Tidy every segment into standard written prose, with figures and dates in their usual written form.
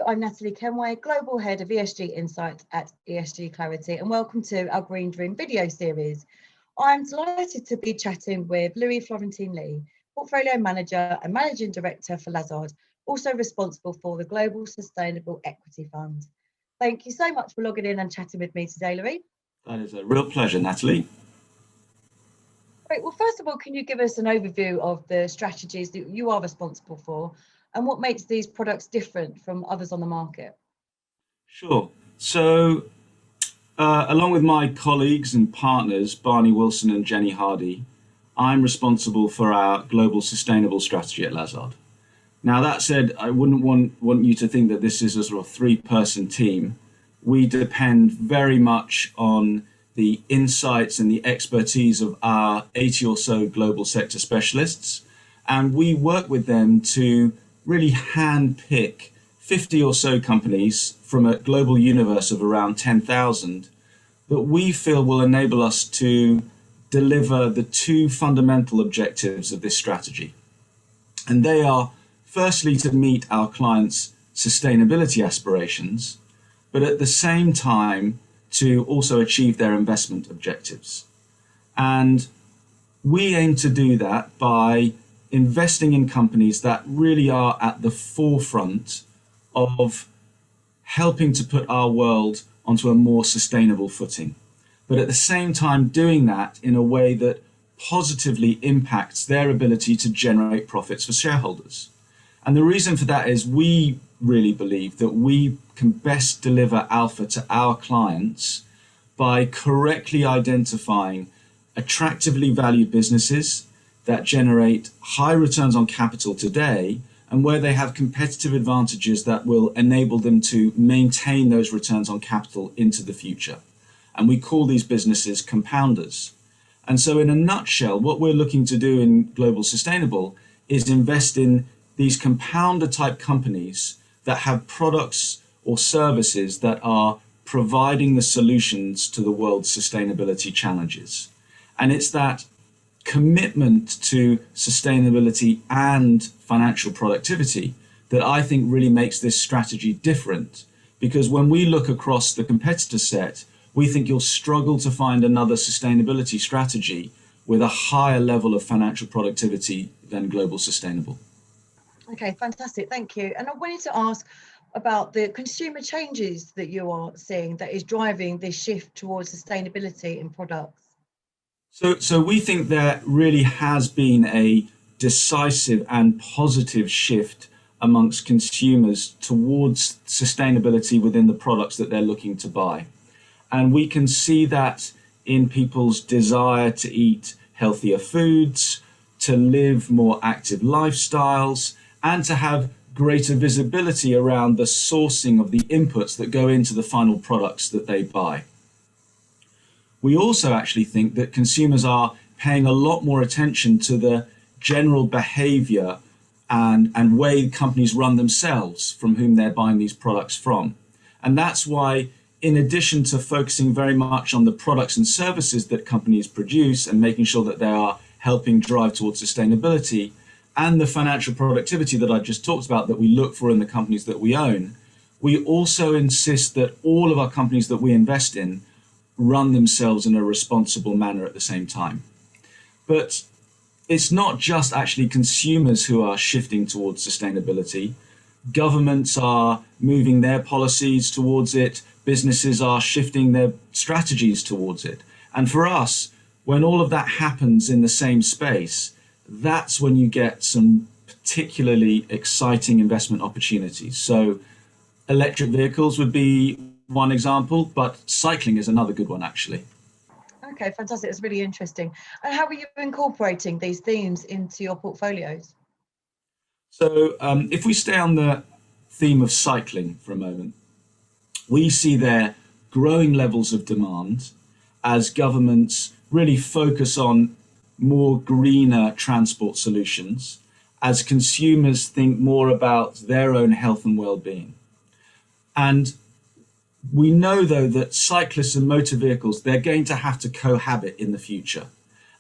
I'm Natalie Kenway, Global Head of ESG Insights at ESG Clarity, and welcome to our Green Dream video series. I'm delighted to be chatting with Louis Florentin Lee, Portfolio Manager and Managing Director for Lazard, also responsible for the Global Sustainable Equity Fund. Thank you so much for logging in and chatting with me today, Louis. That is a real pleasure, Natalie. Great. Well, first of all, can you give us an overview of the strategies that you are responsible for and what makes these products different from others on the market? Sure. So, along with my colleagues and partners, Barney Wilson and Jenny Hardy, I'm responsible for our global sustainable strategy at Lazard. Now, that said, I wouldn't want you to think that this is a sort of three-person team. We depend very much on the insights and the expertise of our 80 or so global sector specialists. And we work with them to really handpick 50 or so companies from a global universe of around 10,000 that we feel will enable us to deliver the two fundamental objectives of this strategy. And they are, firstly, to meet our clients' sustainability aspirations, but at the same time, to also achieve their investment objectives. And we aim to do that by investing in companies that really are at the forefront of helping to put our world onto a more sustainable footing, but at the same time doing that in a way that positively impacts their ability to generate profits for shareholders. And the reason for that is we really believe that we can best deliver alpha to our clients by correctly identifying attractively valued businesses that generate high returns on capital today and where they have competitive advantages that will enable them to maintain those returns on capital into the future. And we call these businesses compounders. And so in a nutshell, what we're looking to do in Global Sustainable is invest in these compounder type companies that have products or services that are providing the solutions to the world's sustainability challenges. And it's that commitment to sustainability and financial productivity that I think really makes this strategy different. Because when we look across the competitor set, we think you'll struggle to find another sustainability strategy with a higher level of financial productivity than Global Sustainable. Okay, fantastic. Thank you. And I wanted to ask about the consumer changes that you are seeing that is driving this shift towards sustainability in products. So we think there really has been a decisive and positive shift amongst consumers towards sustainability within the products that they're looking to buy. And we can see that in people's desire to eat healthier foods, to live more active lifestyles, and to have greater visibility around the sourcing of the inputs that go into the final products that they buy. We also actually think that consumers are paying a lot more attention to the general behavior and way companies run themselves from whom they're buying these products from. And that's why, in addition to focusing very much on the products and services that companies produce and making sure that they are helping drive towards sustainability, and the financial productivity that I just talked about that we look for in the companies that we own, we also insist that all of our companies that we invest in run themselves in a responsible manner at the same time. But it's not just actually consumers who are shifting towards sustainability. Governments are moving their policies towards it. Businesses are shifting their strategies towards it. And for us, when all of that happens in the same space, that's when you get some particularly exciting investment opportunities. So electric vehicles would be one example, but cycling is another good one, actually. Okay, fantastic. It's really interesting. And how are you incorporating these themes into your portfolios? So if we stay on the theme of cycling for a moment, we see there growing levels of demand as governments really focus on more greener transport solutions, as consumers think more about their own health and well-being. And we know, though, that cyclists and motor vehicles, they're going to have to cohabit in the future.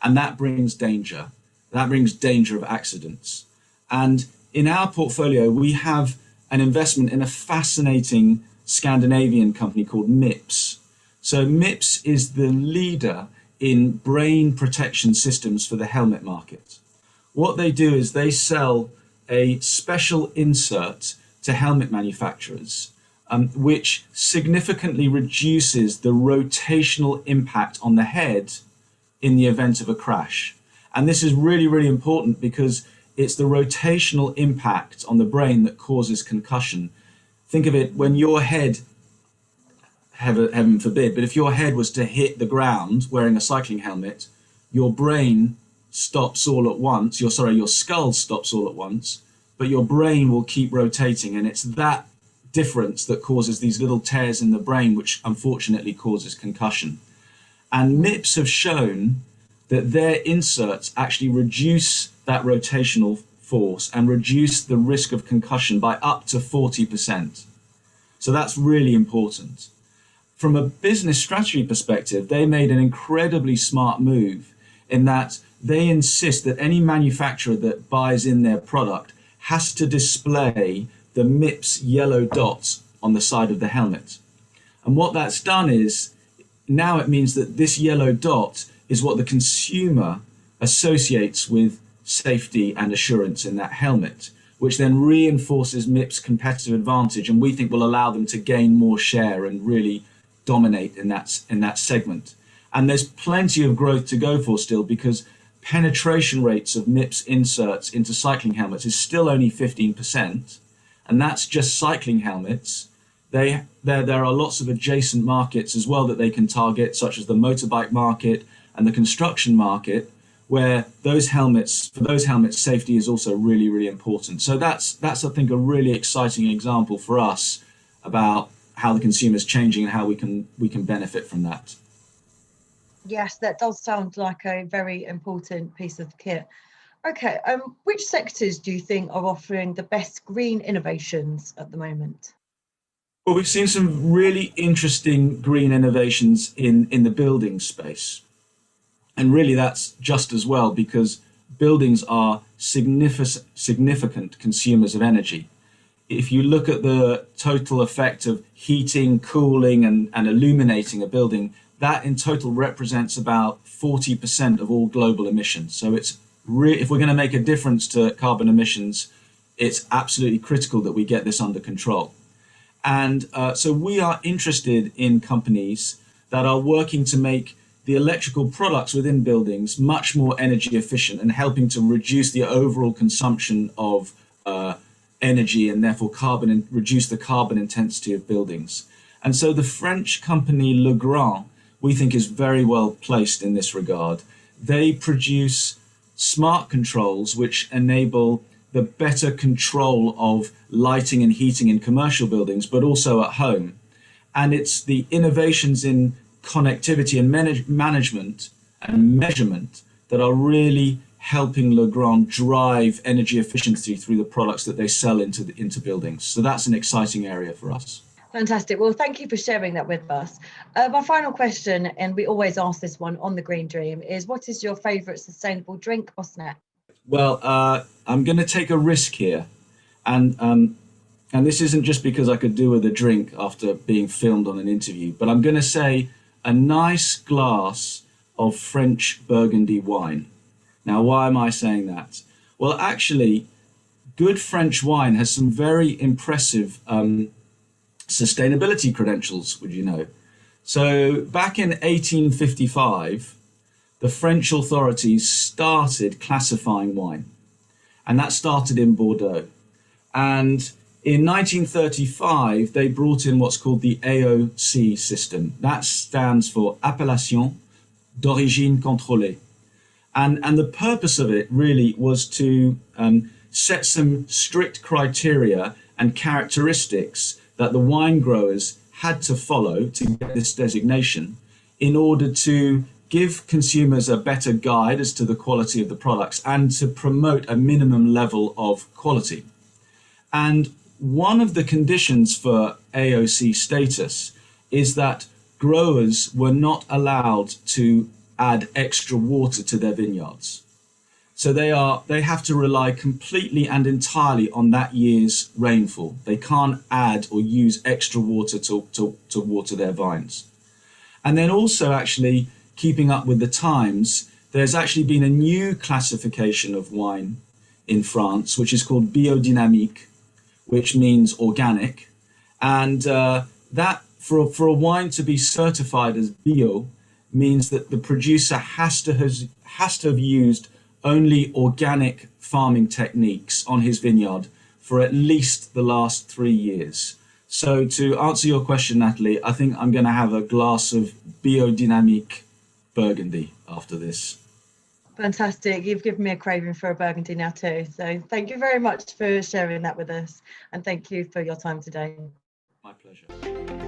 And that brings danger. That brings danger of accidents. And in our portfolio, we have an investment in a fascinating Scandinavian company called MIPS. So MIPS is the leader in brain protection systems for the helmet market. What they do is they sell a special insert to helmet manufacturers, which significantly reduces the rotational impact on the head in the event of a crash. And this is really, really important because it's the rotational impact on the brain that causes concussion. Think of it when your head, heaven forbid, but if your head was to hit the ground wearing a cycling helmet, your brain stops all at once, your skull stops all at once, but your brain will keep rotating. And it's that difference that causes these little tears in the brain, which unfortunately causes concussion. And MIPS have shown that their inserts actually reduce that rotational force and reduce the risk of concussion by up to 40%. So that's really important. From a business strategy perspective, they made an incredibly smart move in that they insist that any manufacturer that buys in their product has to display the MIPS yellow dots on the side of the helmet. And what that's done is, now it means that this yellow dot is what the consumer associates with safety and assurance in that helmet, which then reinforces MIPS' competitive advantage, and we think will allow them to gain more share and really dominate in that segment. And there's plenty of growth to go for still, because penetration rates of MIPS inserts into cycling helmets is still only 15%, and that's just cycling helmets. There are lots of adjacent markets as well that they can target, such as the motorbike market and the construction market, where for those helmets, safety is also really, really important. So that's I think a really exciting example for us about how the consumer is changing and how we can benefit from that. Yes, that does sound like a very important piece of kit. Okay, which sectors do you think are offering the best green innovations at the moment? Well, we've seen some really interesting green innovations in the building space. And really that's just as well, because buildings are significant consumers of energy. If you look at the total effect of heating, cooling, and illuminating a building, that in total represents about 40% of all global emissions. So it's if we're going to make a difference to carbon emissions, it's absolutely critical that we get this under control. And so we are interested in companies that are working to make the electrical products within buildings much more energy efficient and helping to reduce the overall consumption of energy and therefore reduce the carbon intensity of buildings. And so the French company Lazard, we think, is very well placed in this regard. They produce smart controls which enable the better control of lighting and heating in commercial buildings, but also at home. And it's the innovations in connectivity and management and measurement that are really helping Lazard drive energy efficiency through the products that they sell into buildings. So that's an exciting area for us. Fantastic. Well, thank you for sharing that with us. My final question, and we always ask this one on the Green Dream, is what is your favourite sustainable drink or snack? Well, I'm going to take a risk here. And this isn't just because I could do with a drink after being filmed on an interview, but I'm going to say a nice glass of French Burgundy wine. Now, why am I saying that? Well, actually, good French wine has some very impressive sustainability credentials, would you know? So back in 1855, the French authorities started classifying wine, and that started in Bordeaux. And in 1935, they brought in what's called the AOC system. That stands for Appellation d'Origine Contrôlée. And the purpose of it really was to set some strict criteria and characteristics that the wine growers had to follow to get this designation in order to give consumers a better guide as to the quality of the products and to promote a minimum level of quality. And one of the conditions for AOC status is that growers were not allowed to add extra water to their vineyards. So they have to rely completely and entirely on that year's rainfall. They can't add or use extra water to water their vines. And then also actually keeping up with the times, there's actually been a new classification of wine in France, which is called biodynamique, which means organic. And that for a wine to be certified as bio means that the producer has to have used only organic farming techniques on his vineyard for at least the last 3 years. So to answer your question, Natalie, I think I'm going to have a glass of biodynamique Burgundy after this. Fantastic. You've given me a craving for a Burgundy now too. So thank you very much for sharing that with us. And thank you for your time today. My pleasure.